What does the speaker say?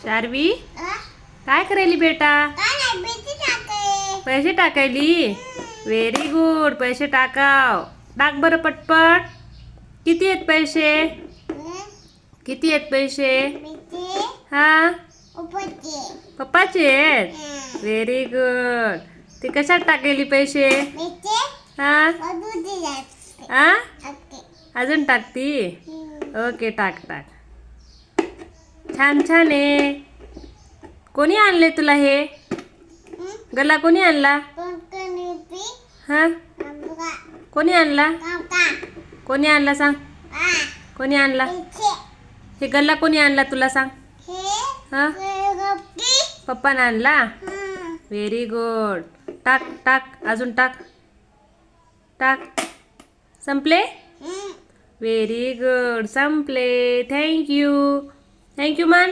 शार्वी काय करायली बेटा? पैसे टाकायली. Very good. पैसे टाकाव. टाक बरं पटपट. किती आहेत पैसे? किती आहेत पैसे? हा पप्पाचे आहेत. Very good. ते कशात टाकायली पैसे? हा हा अजून टाकती. ओके टाक टाक. छान छान आहे. कोणी आणले तुला हे? गल्ला कोणी आणला? हा कोणी आणला? कोणी आणला सांग? कोणी आणला? हे गल्ला कोणी आणला तुला सांग? हा पप्पाने आणला. Very good. टाक टाक अजून टाक. टाक. संपले? Very good. संपले. थँक्यू. थँक्यू मान.